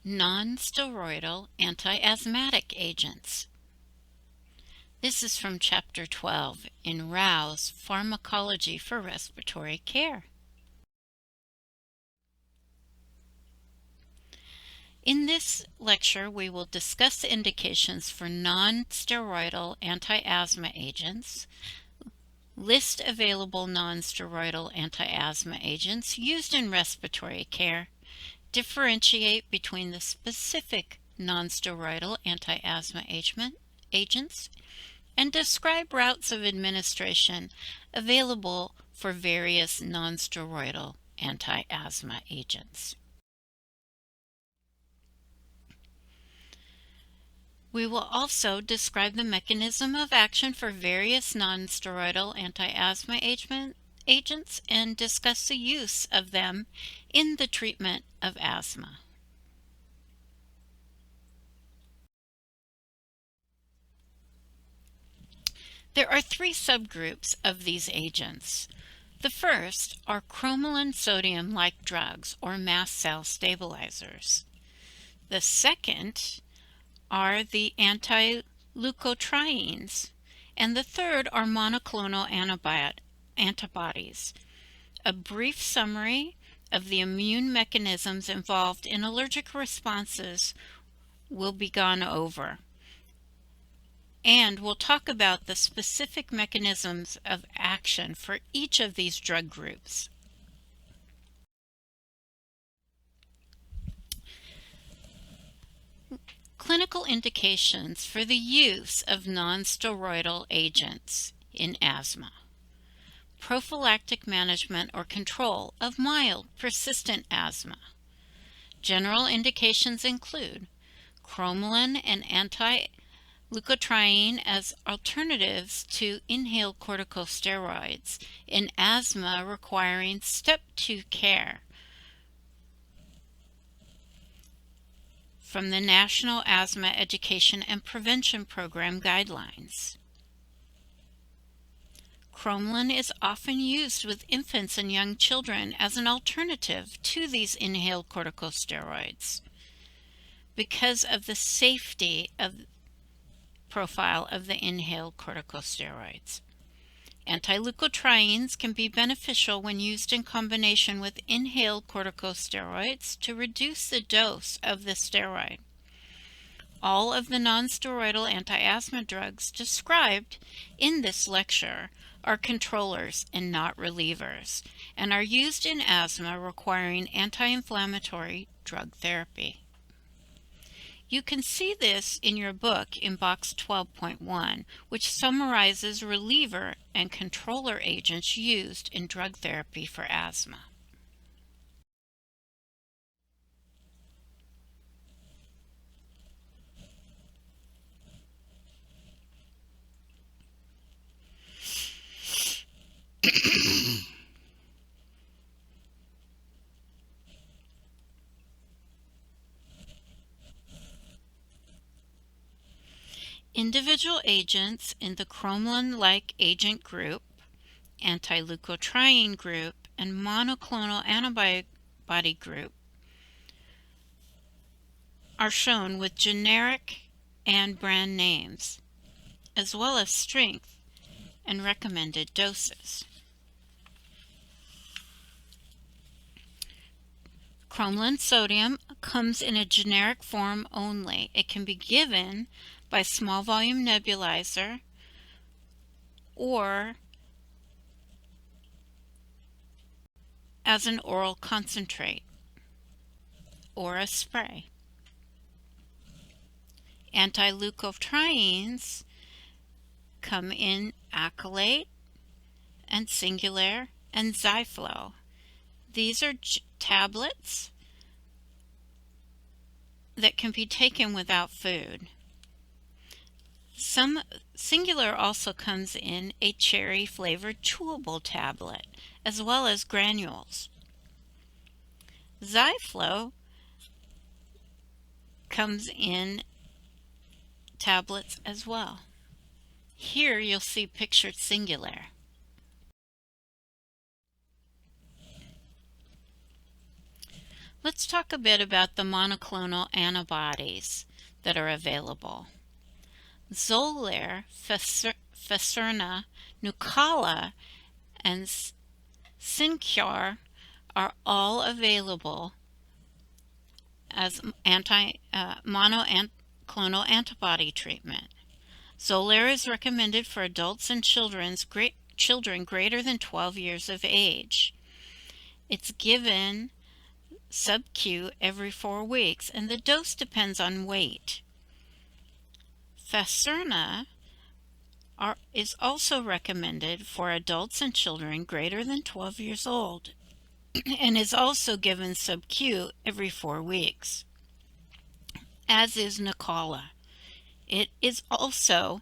Nonsteroidal anti-asthmatic agents. This is from Chapter 12 in Rao's Pharmacology for Respiratory Care. In this lecture, we will discuss indications for non-steroidal anti-asthma agents, list available non-steroidal anti-asthma agents used in respiratory care, differentiate between the specific non-steroidal anti-asthma agents, and describe routes of administration available for various non-steroidal anti-asthma agents. We will also describe the mechanism of action for various non-steroidal anti-asthma agents and discuss the use of them in the treatment of asthma. There are three subgroups of these agents. The first are Chromolyn Sodium-like drugs or mast cell stabilizers. The second are the Anti-Lucreians, and the third are monoclonal antibodies. A brief summary of the immune mechanisms involved in allergic responses will be gone over, and we'll talk about the specific mechanisms of action for each of these drug groups. Clinical indications for the use of non-steroidal agents in asthma. Prophylactic management or control of mild, persistent asthma. General indications include Chromolyn and Anti-Leukotrine as alternatives to inhaled corticosteroids in asthma requiring Step 2 care from the National Asthma Education and Prevention Program guidelines. Chromolyn is often used with infants and young children as an alternative to these inhaled corticosteroids because of the safety profile of the inhaled corticosteroids. Anti-leukotrienes can be beneficial when used in combination with inhaled corticosteroids to reduce the dose of the steroid. All of the non-steroidal anti-asthma drugs described in this lecture are controllers and not relievers, and are used in asthma requiring anti-inflammatory drug therapy. You can see this in your book in box 12.1, which summarizes reliever and controller agents used in drug therapy for asthma. Individual agents in the Chromolyn-like agent group, anti-leukotriene group, and monoclonal antibody group are shown with generic and brand names, as well as strength and recommended doses. Chromolyn sodium comes in a generic form only. It can be given by small volume nebulizer or as an oral concentrate or a spray. Anti-leukotrienes come in Accolade and Singulair and Xiflo. These are tablets that can be taken without food. Singulair also comes in a cherry flavored chewable tablet, as well as granules. Xiflo comes in tablets as well. Here you'll see pictured Singulair. Let's talk a bit about the monoclonal antibodies that are available. Xolair, Facerna, Nucala, and Singulair are all available as monoclonal antibody treatment. Xolair is recommended for adults and children greater than 12 years of age. It's given sub-Q every 4 weeks, and the dose depends on weight. Facerna is also recommended for adults and children greater than 12 years old and is also given sub-Q every 4 weeks, as is Nucala. It is also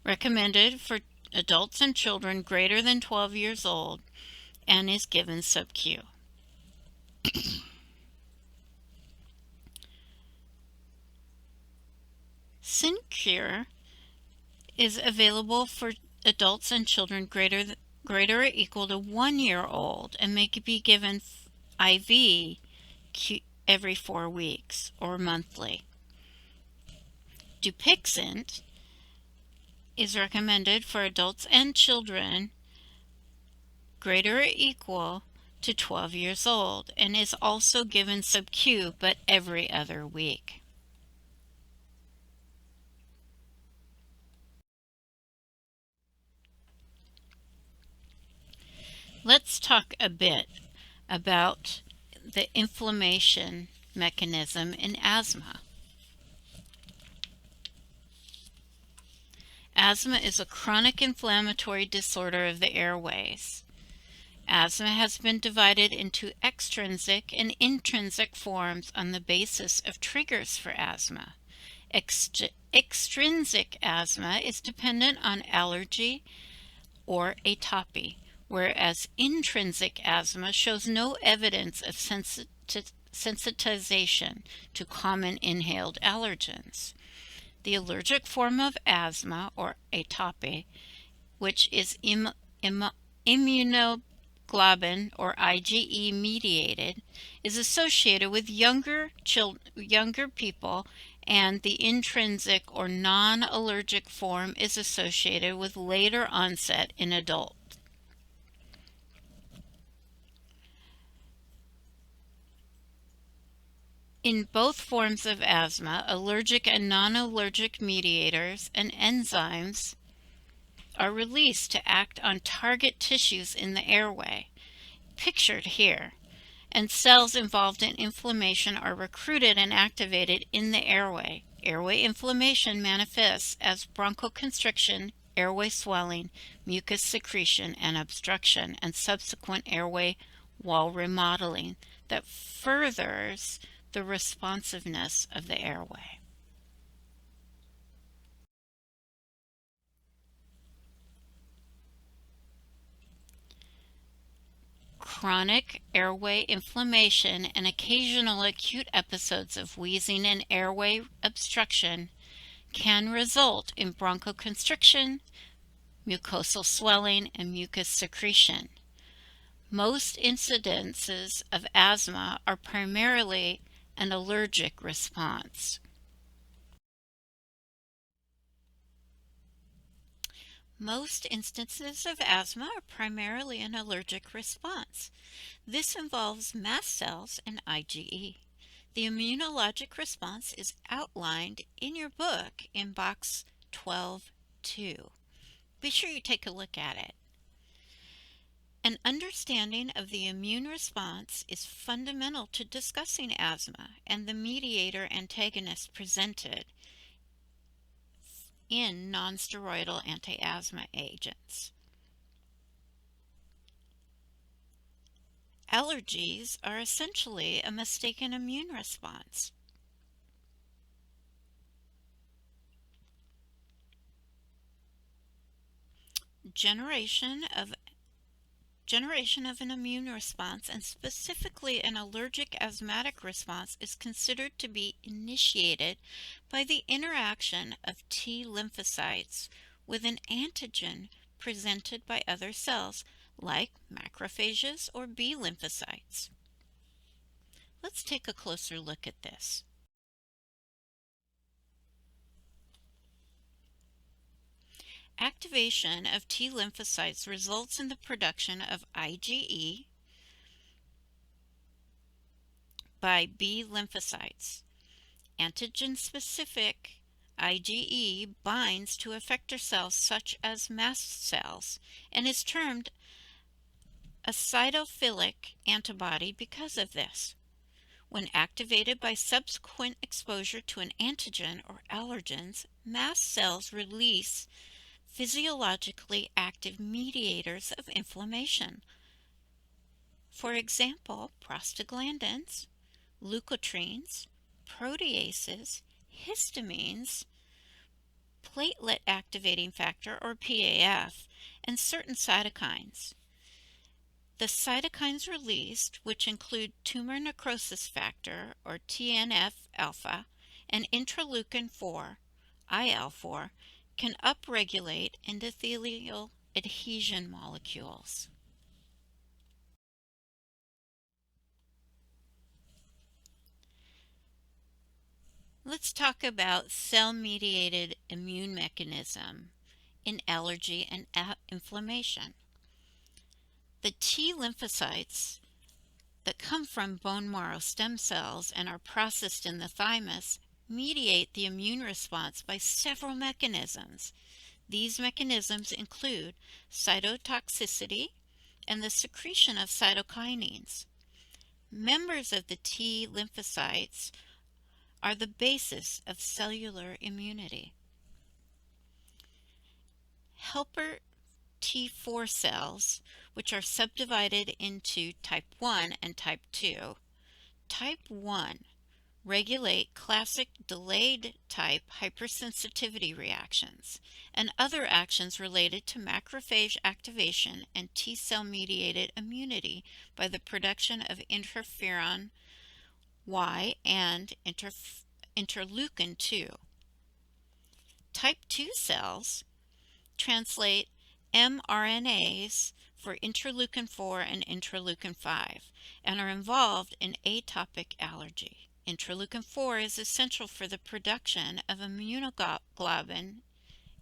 recommended for adults and children greater than 12 years old and is given sub-Q. Singulair is available for adults and children greater or equal to 1 year old and may be given IV every 4 weeks or monthly. Dupixent is recommended for adults and children greater or equal to 12 years old and is also given sub-Q but every other week. Let's talk a bit about the inflammation mechanism in asthma. Asthma is a chronic inflammatory disorder of the airways. Asthma has been divided into extrinsic and intrinsic forms on the basis of triggers for asthma. Extrinsic asthma is dependent on allergy or atopy, whereas intrinsic asthma shows no evidence of sensitization to common inhaled allergens. The allergic form of asthma, or atopy, which is immunoglobulin or IgE mediated, is associated with younger people, and the intrinsic or non-allergic form is associated with later onset in adults. In both forms of asthma, allergic and non-allergic mediators and enzymes are released to act on target tissues in the airway, pictured here, and cells involved in inflammation are recruited and activated in the airway. Airway inflammation manifests as bronchoconstriction, airway swelling, mucus secretion and obstruction, and subsequent airway wall remodeling that furthers the responsiveness of the airway. Chronic airway inflammation and occasional acute episodes of wheezing and airway obstruction can result in bronchoconstriction, mucosal swelling, and mucus secretion. Most incidences of asthma are primarily an allergic response. Most instances of asthma are primarily an allergic response. This involves mast cells and IgE. The immunologic response is outlined in your book in box 12.2. Be sure you take a look at it. An understanding of the immune response is fundamental to discussing asthma and the mediator antagonists presented in nonsteroidal anti-asthma agents. Allergies are essentially a mistaken immune response. Generation of an immune response, and specifically an allergic asthmatic response, is considered to be initiated by the interaction of T lymphocytes with an antigen presented by other cells like macrophages or B lymphocytes. Let's let's take a closer look at this. Activation of T lymphocytes results in the production of IgE by B lymphocytes. Antigen-specific IgE binds to effector cells such as mast cells and is termed a cytophilic antibody because of this. When activated by subsequent exposure to an antigen or allergens, mast cells release physiologically active mediators of inflammation. For example, prostaglandins, leukotrines, proteases, histamines, platelet activating factor or PAF, and certain cytokines. The cytokines released, which include tumor necrosis factor or TNF-alpha and interleukin-4, IL-4, can upregulate endothelial adhesion molecules. Let's talk about cell-mediated immune mechanism in allergy and inflammation. The T lymphocytes that come from bone marrow stem cells and are processed in the thymus mediate the immune response by several mechanisms. These mechanisms include cytotoxicity and the secretion of cytokinins. Members of the T lymphocytes are the basis of cellular immunity. Helper T4 cells, which are subdivided into type 1 and type 2. Type 1 regulate classic delayed type hypersensitivity reactions and other actions related to macrophage activation and T cell mediated immunity by the production of interferon Y and interleukin 2. Type 2 cells translate mRNAs for interleukin 4 and interleukin 5 and are involved in atopic allergy. Interleukin 4 is essential for the production of immunoglobulin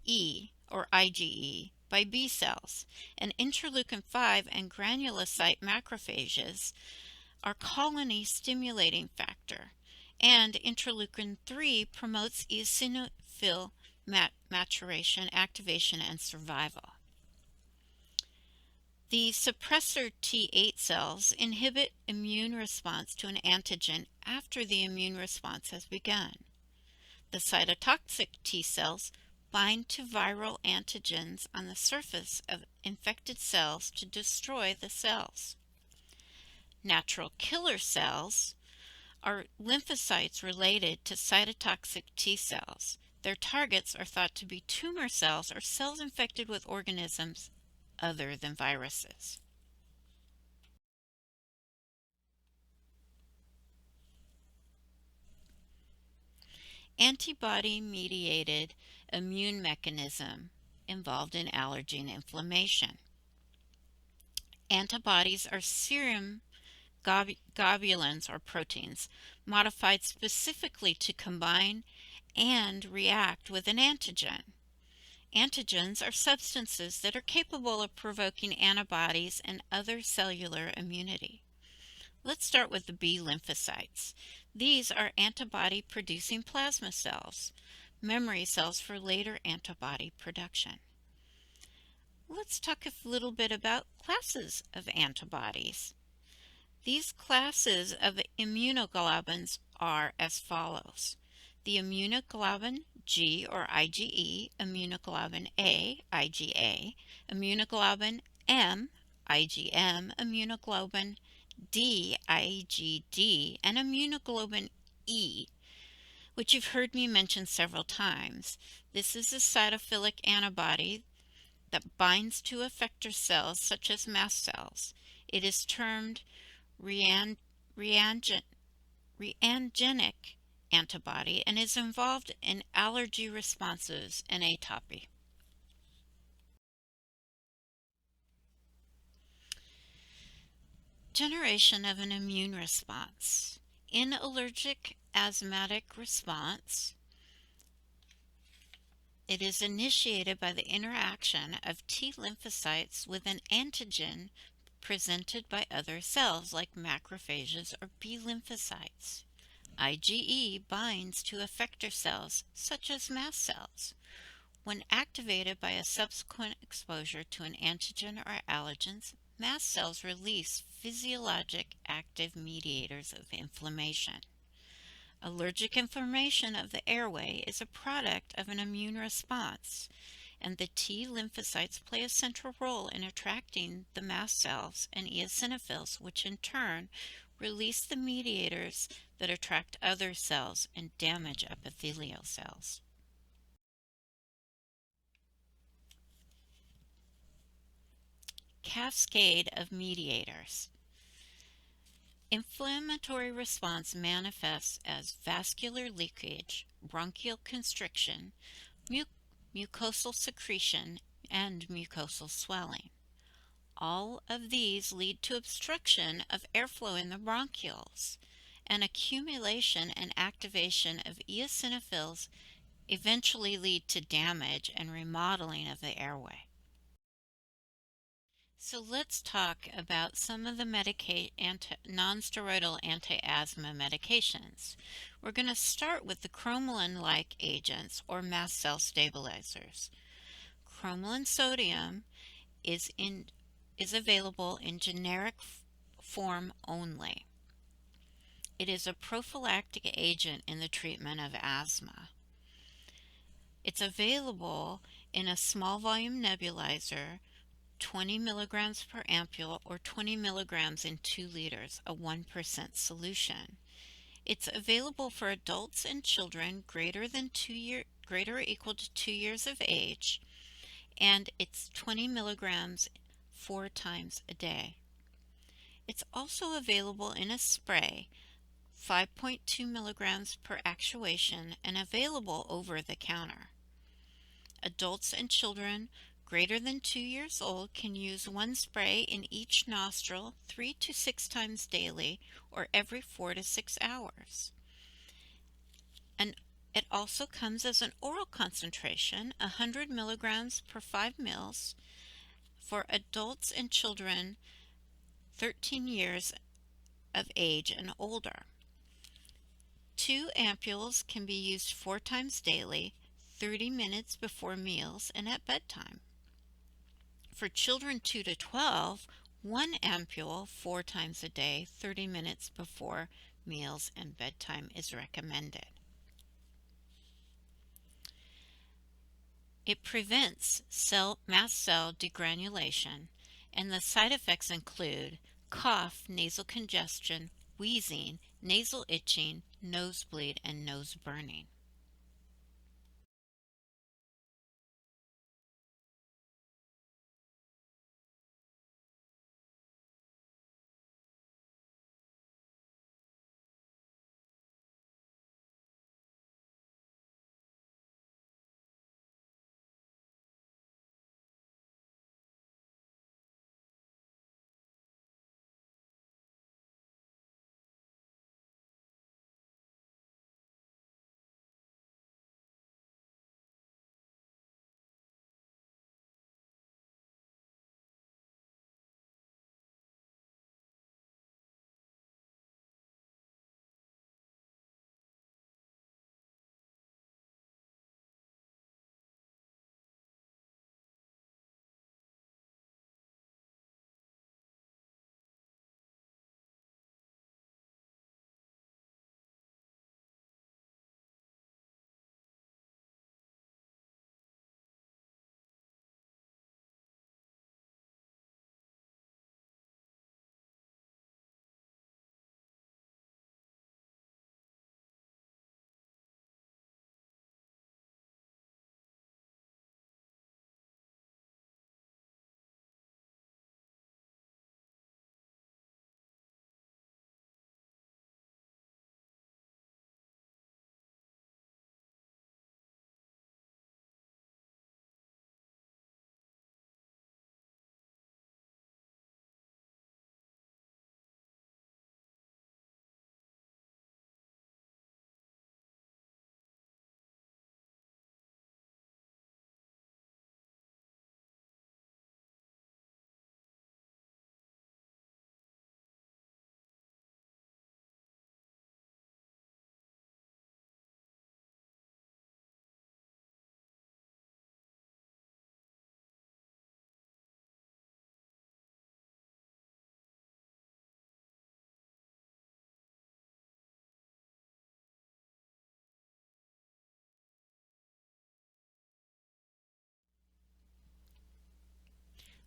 E or IgE by B cells, and interleukin 5 and granulocyte macrophages are colony stimulating factor, and interleukin 3 promotes eosinophil maturation, activation, and survival. The suppressor T8 cells inhibit immune response to an antigen after the immune response has begun. The cytotoxic T cells bind to viral antigens on the surface of infected cells to destroy the cells. Natural killer cells are lymphocytes related to cytotoxic T cells. Their targets are thought to be tumor cells or cells infected with organisms other than viruses. Antibody-mediated immune mechanism involved in allergy and inflammation. Antibodies are serum globulins or proteins modified specifically to combine and react with an antigen. Antigens are substances that are capable of provoking antibodies and other cellular immunity. Let's start with the B lymphocytes. These are antibody-producing plasma cells, memory cells for later antibody production. Let's talk a little bit about classes of antibodies. These classes of immunoglobulins are as follows. The immunoglobulin G or IgE, immunoglobulin A, IgA, immunoglobulin M, IgM, immunoglobulin D, IgD, and immunoglobulin E, which you've heard me mention several times. This is a cytophilic antibody that binds to effector cells such as mast cells. It is termed reangenic antibody and is involved in allergy responses and atopy. Generation of an immune response. In allergic asthmatic response, it is initiated by the interaction of T lymphocytes with an antigen presented by other cells like macrophages or B lymphocytes. IgE binds to effector cells such as mast cells. When activated by a subsequent exposure to an antigen or allergens, mast cells release physiologic active mediators of inflammation. Allergic inflammation of the airway is a product of an immune response, and the T lymphocytes play a central role in attracting the mast cells and eosinophils, which in turn release the mediators that attract other cells and damage epithelial cells. Cascade of mediators. Inflammatory response manifests as vascular leakage, bronchial constriction, mucosal secretion, and mucosal swelling. All of these lead to obstruction of airflow in the bronchioles, and accumulation and activation of eosinophils eventually lead to damage and remodeling of the airway. So let's talk about some of the nonsteroidal anti-asthma medications. We're going to start with the Chromolyn-like agents or mast cell stabilizers. Chromolyn sodium is available in generic form only. It is a prophylactic agent in the treatment of asthma. It's available in a small volume nebulizer, 20 milligrams per ampule or 20 milligrams in 2 liters, a 1% solution. It's available for adults and children greater or equal to 2 years of age, and it's 20 milligrams 4 times a day. It's also available in a spray, 5.2 milligrams per actuation, and available over the counter. Adults and children greater than 2 years old can use one spray in each nostril 3 to 6 times daily or every 4 to 6 hours. And it also comes as an oral concentration, 100 milligrams per 5 mils for adults and children 13 years of age and older. 2 ampules can be used 4 times daily, 30 minutes before meals and at bedtime. For children 2 to 12, 1 ampule 4 times a day, 30 minutes before meals and bedtime is recommended. It prevents mast cell degranulation, and the side effects include cough, nasal congestion, wheezing, nasal itching, nosebleed, and nose burning.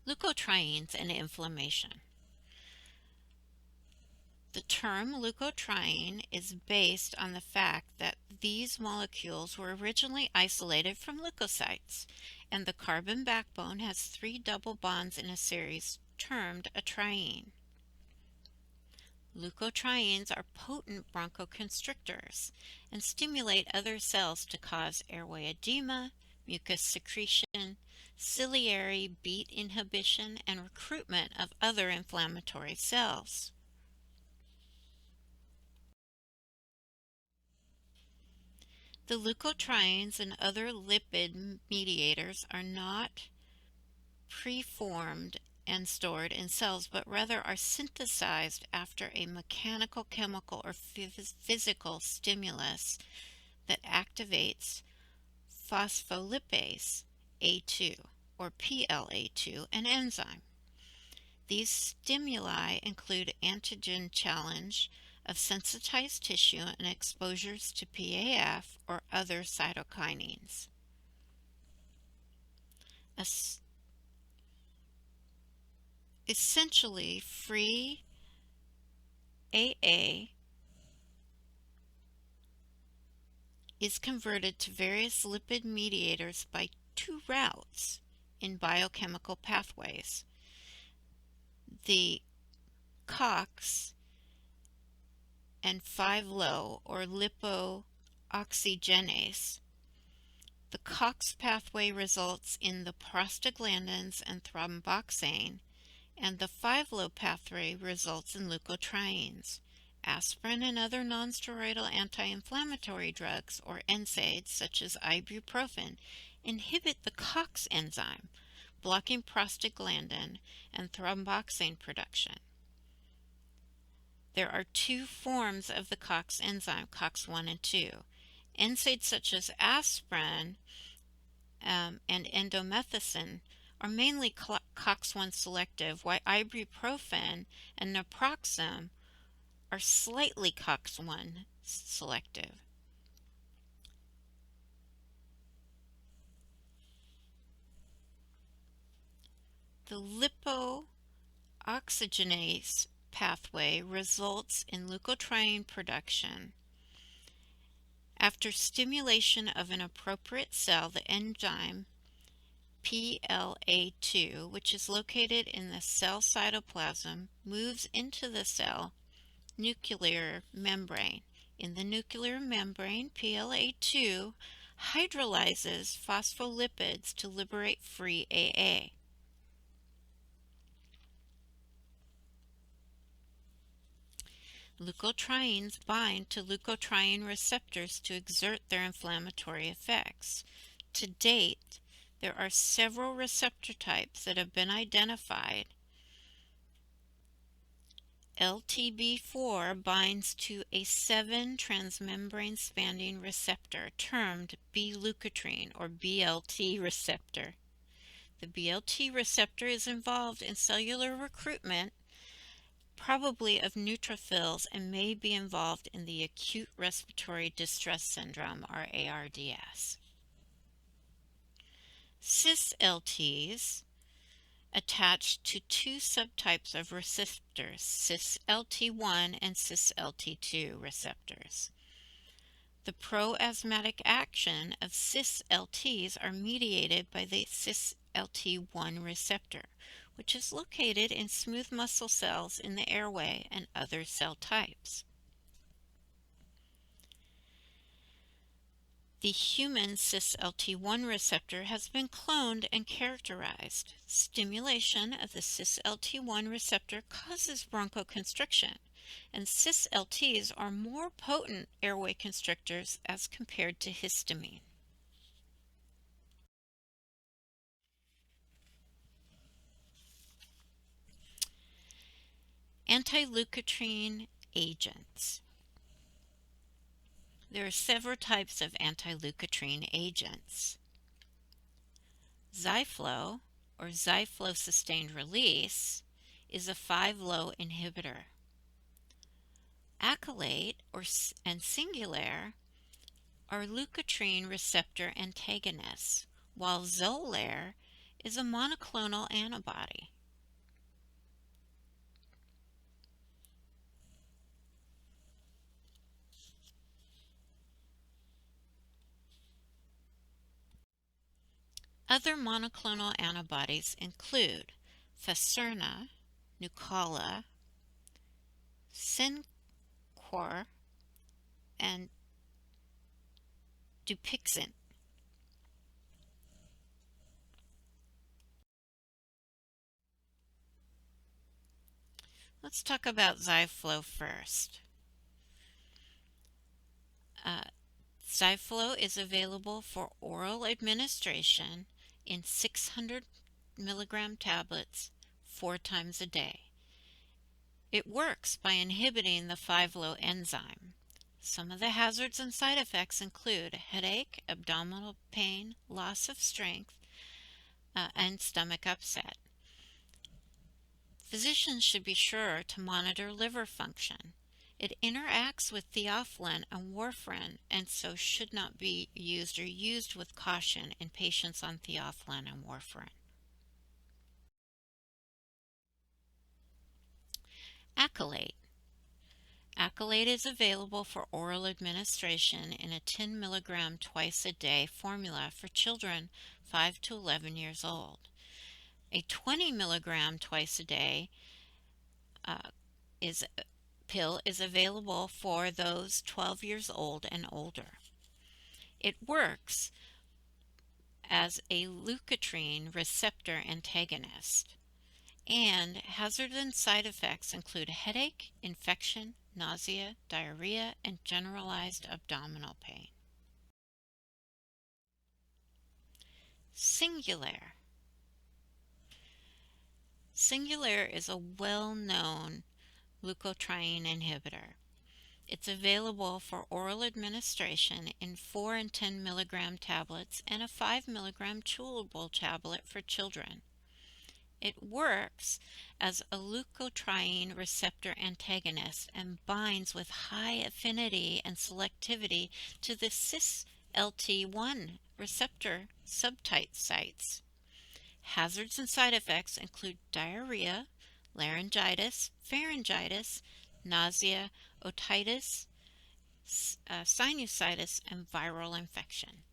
Leukotrienes and inflammation. The term leukotriene is based on the fact that these molecules were originally isolated from leukocytes, and the carbon backbone has 3 double bonds in a series termed a triene. Leukotrienes are potent bronchoconstrictors and stimulate other cells to cause airway edema, mucus secretion, ciliary beat inhibition, and recruitment of other inflammatory cells. The leukotrienes and other lipid mediators are not preformed and stored in cells, but rather are synthesized after a mechanical, chemical, or physical stimulus that activates phospholipase A2 or PLA2, an enzyme. These stimuli include antigen challenge of sensitized tissue and exposures to PAF or other cytokinins. Essentially, free AA is converted to various lipid mediators by 2 routes in biochemical pathways: the COX and 5-LO or lipooxygenase. The COX pathway results in the prostaglandins and thromboxane, and the 5-LO pathway results in leukotrienes. Aspirin and other nonsteroidal anti-inflammatory drugs, or NSAIDs, such as ibuprofen, inhibit the COX enzyme, blocking prostaglandin and thromboxane production. There are 2 forms of the COX enzyme, COX-1 and 2. NSAIDs such as aspirin and indomethacin are mainly COX-1 selective, while ibuprofen and naproxen are slightly COX-1 selective. The lipooxygenase pathway results in leukotriene production. After stimulation of an appropriate cell, the enzyme PLA2, which is located in the cell cytoplasm, moves into the cell nuclear membrane. In the nuclear membrane, PLA2 hydrolyzes phospholipids to liberate free AA. Leukotrienes bind to leukotriene receptors to exert their inflammatory effects. To date, there are several receptor types that have been identified. LTB4 binds to a 7 transmembrane spanning receptor termed B-leukotrine or BLT receptor. The BLT receptor is involved in cellular recruitment, probably of neutrophils, and may be involved in the acute respiratory distress syndrome or ARDS. Cis-LTs attach to 2 subtypes of receptors, cis-LT1 and cis-LT2 receptors. The pro-asthmatic action of cis-LTs are mediated by the cis-LT1 receptor, which is located in smooth muscle cells in the airway and other cell types. The human cis-LT1 receptor has been cloned and characterized. Stimulation of the cis-LT1 receptor causes bronchoconstriction, and cis-LTs are more potent airway constrictors as compared to histamine. Anti-Lucreian agents. There are several types of anti-Leukotriene agents. Xiflo, or Xiflo sustained release, is a 5-LO inhibitor. Accolate and Singulair are leukotriene receptor antagonists, while Xolair is a monoclonal antibody. Other monoclonal antibodies include Faserna, Nucala, Synquor, and Dupixent. Let's talk about Xiflo first. Xiflo is available for oral administration in 600 milligram tablets 4 times a day. It works by inhibiting the 5-LO enzyme. Some of the hazards and side effects include headache, abdominal pain, loss of strength, and stomach upset. Physicians should be sure to monitor liver function. It interacts with theophylline and warfarin, and so should not be used or used with caution in patients on theophylline and warfarin. Accolade. Accolade is available for oral administration in a 10 milligram twice a day formula for children 5 to 11 years old. A 20 milligram twice a day pill is available for those 12 years old and older. It works as a Leukotrine receptor antagonist, and hazards and side effects include headache, infection, nausea, diarrhea, and generalized abdominal pain. Singulair. Singulair is a well-known leukotriene inhibitor. It's available for oral administration in 4 and 10 milligram tablets and a 5 milligram chewable tablet for children. It works as a leukotriene receptor antagonist and binds with high affinity and selectivity to the cis-LT1 receptor subtype sites. Hazards and side effects include diarrhea, laryngitis, pharyngitis, nausea, otitis, sinusitis, and viral infection.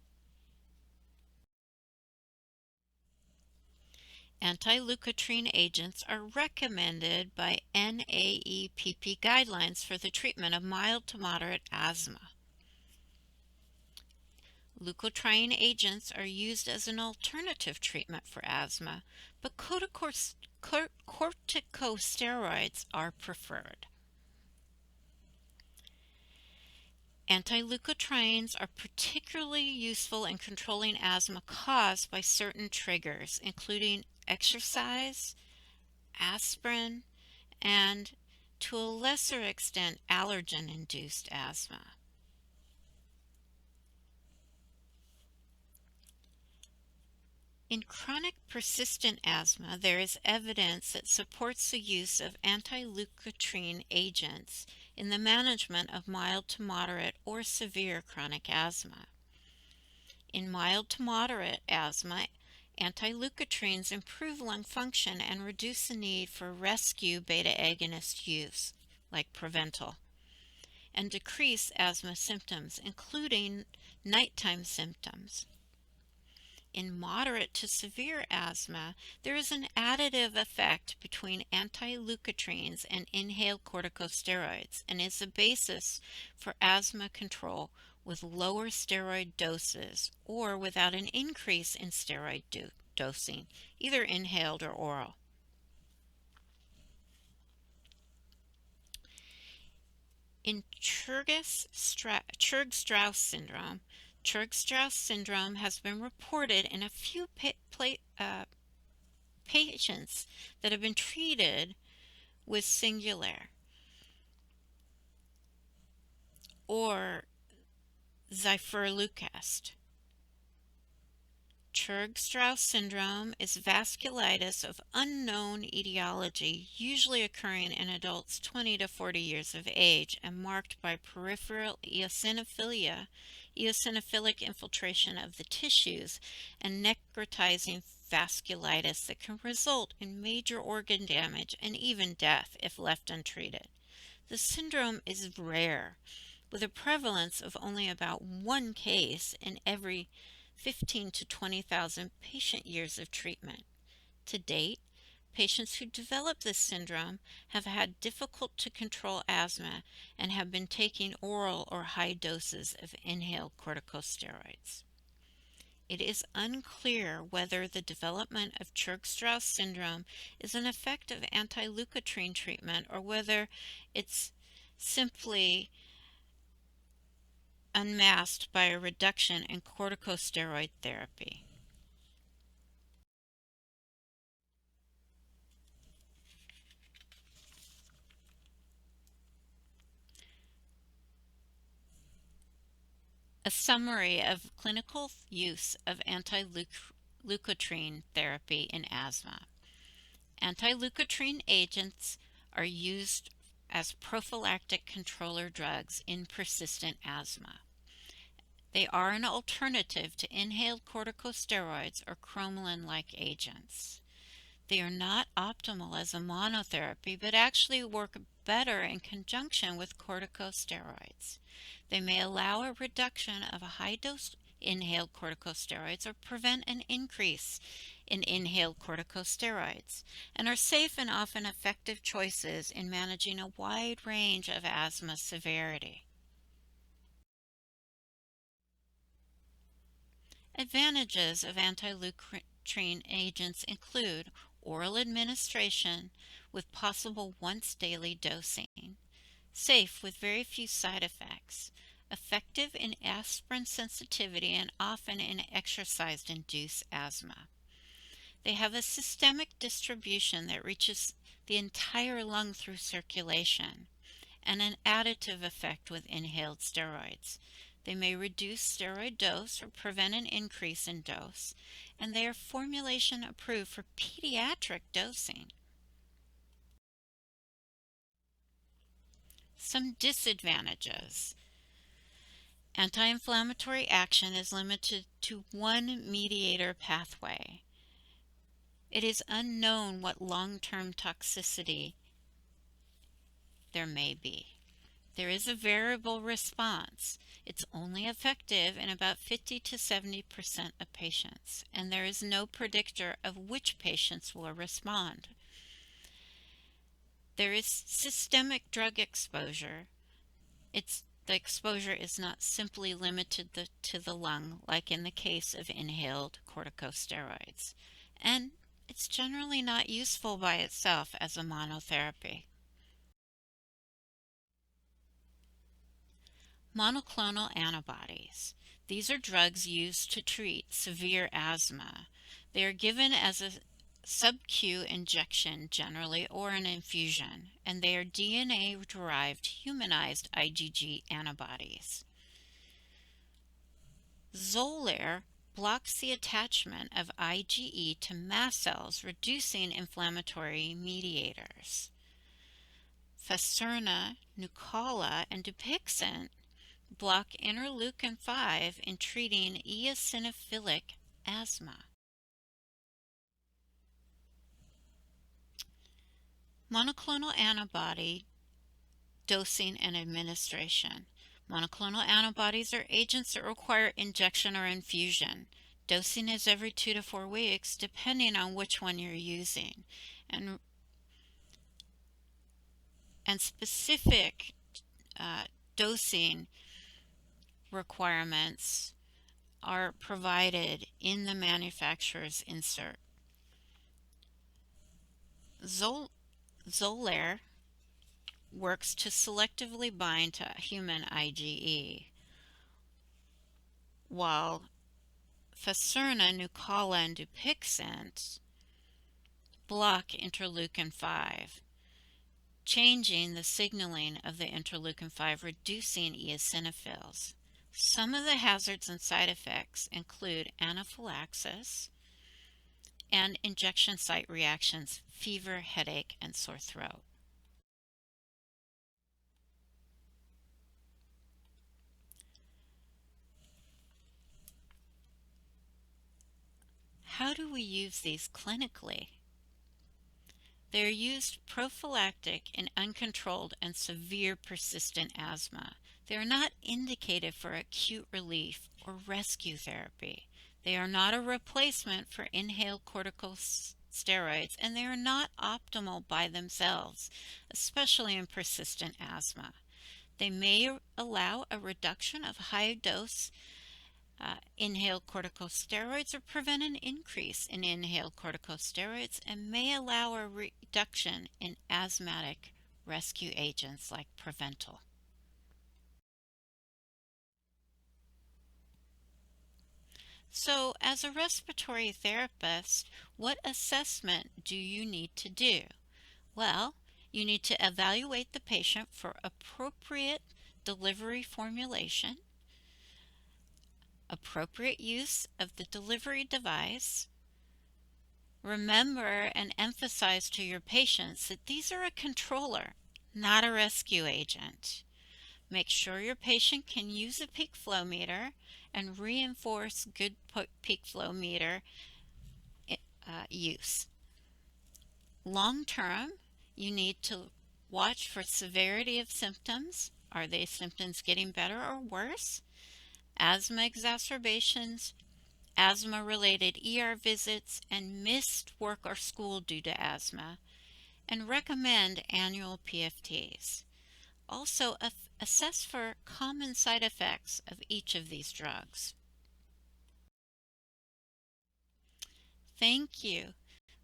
Anti-Lucreian agents are recommended by NAEPP guidelines for the treatment of mild to moderate asthma. Leukotriene agents are used as an alternative treatment for asthma, but corticosteroids are preferred. Anti-leukotrienes are particularly useful in controlling asthma caused by certain triggers, including exercise, aspirin, and, to a lesser extent, allergen-induced asthma. In chronic persistent asthma, there is evidence that supports the use of anti-leukotriene agents in the management of mild to moderate or severe chronic asthma. In mild to moderate asthma, anti-leukotrienes improve lung function and reduce the need for rescue beta agonist use, like Proventil, and decrease asthma symptoms, including nighttime symptoms. In moderate to severe asthma, there is an additive effect between anti-leukotrienes and inhaled corticosteroids and is the basis for asthma control with lower steroid doses or without an increase in steroid dosing, either inhaled or oral. In Churg-Strauss syndrome, Churg-Strauss syndrome has been reported in a few patients that have been treated with Singulair or Xiflo. Churg-Strauss syndrome is vasculitis of unknown etiology, usually occurring in adults 20 to 40 years of age and marked by peripheral eosinophilic infiltration of the tissues, and necrotizing vasculitis that can result in major organ damage and even death if left untreated. The syndrome is rare, with a prevalence of only about one case in every 15 to 20,000 patient years of treatment. To date, patients who develop this syndrome have had difficult to control asthma and have been taking oral or high doses of inhaled corticosteroids. It is unclear whether the development of Churg-Strauss syndrome is an effect of anti-Leukotrine treatment or whether it's simply unmasked by a reduction in corticosteroid therapy. A summary of clinical use of anti-Leukotrine therapy in asthma. Anti-Leukotrine agents are used as prophylactic controller drugs in persistent asthma. They are an alternative to inhaled corticosteroids or Chromolyn-like agents. They are not optimal as a monotherapy, but actually work better in conjunction with corticosteroids. They may allow a reduction of a high-dose inhaled corticosteroids or prevent an increase in inhaled corticosteroids, and are safe and often effective choices in managing a wide range of asthma severity. Advantages of anti-Leukotrine agents include oral administration with possible once-daily dosing, safe with very few side effects, effective in aspirin sensitivity and often in exercise-induced asthma. They have a systemic distribution that reaches the entire lung through circulation, and an additive effect with inhaled steroids. They may reduce steroid dose or prevent an increase in dose, and they are formulation approved for pediatric dosing. Some disadvantages. Anti-inflammatory action is limited to one mediator pathway. It is unknown what long-term toxicity there may be. There is a variable response. It's only effective in about 50 to 70% of patients, and there is no predictor of which patients will respond. There is systemic drug exposure. The exposure is not simply limited to the lung, like in the case of inhaled corticosteroids, and it's generally not useful by itself as a monotherapy. Monoclonal antibodies. These are drugs used to treat severe asthma. They are given as a sub-Q injection generally or an infusion, and they are DNA-derived humanized IgG antibodies. Xolair blocks the attachment of IgE to mast cells, reducing inflammatory mediators. Faserna, Nucala, and Dupixent block interleukin-5 in treating eosinophilic asthma. Monoclonal antibody dosing and administration. Monoclonal antibodies are agents that require injection or infusion. Dosing is every 2 to 4 weeks, depending on which one you're using. And specific dosing requirements are provided in the manufacturer's insert. Xolair works to selectively bind to human IgE, while Faserna, Nucala, and Dupixent block interleukin-5, changing the signaling of the interleukin-5, reducing eosinophils. Some of the hazards and side effects include anaphylaxis and injection site reactions, fever, headache, and sore throat. How do we use these clinically? They are used prophylactic in uncontrolled and severe persistent asthma. They are not indicated for acute relief or rescue therapy. They are not a replacement for inhaled corticosteroids, and they are not optimal by themselves, especially in persistent asthma. They may allow a reduction of high-dose inhaled corticosteroids or prevent an increase in inhaled corticosteroids and may allow a reduction in asthmatic rescue agents like Preventol. So, as a respiratory therapist, what assessment do you need to do? Well, you need to evaluate the patient for appropriate delivery formulation, appropriate use of the delivery device. Remember and emphasize to your patients that these are a controller, not a rescue agent. Make sure your patient can use a peak flow meter and reinforce good peak flow meter use. Long term, you need to watch for severity of symptoms. Are they symptoms getting better or worse? Asthma exacerbations, asthma-related ER visits, and missed work or school due to asthma, and recommend annual PFTs. Also, assess for common side effects of each of these drugs. Thank you.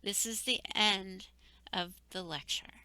This is the end of the lecture.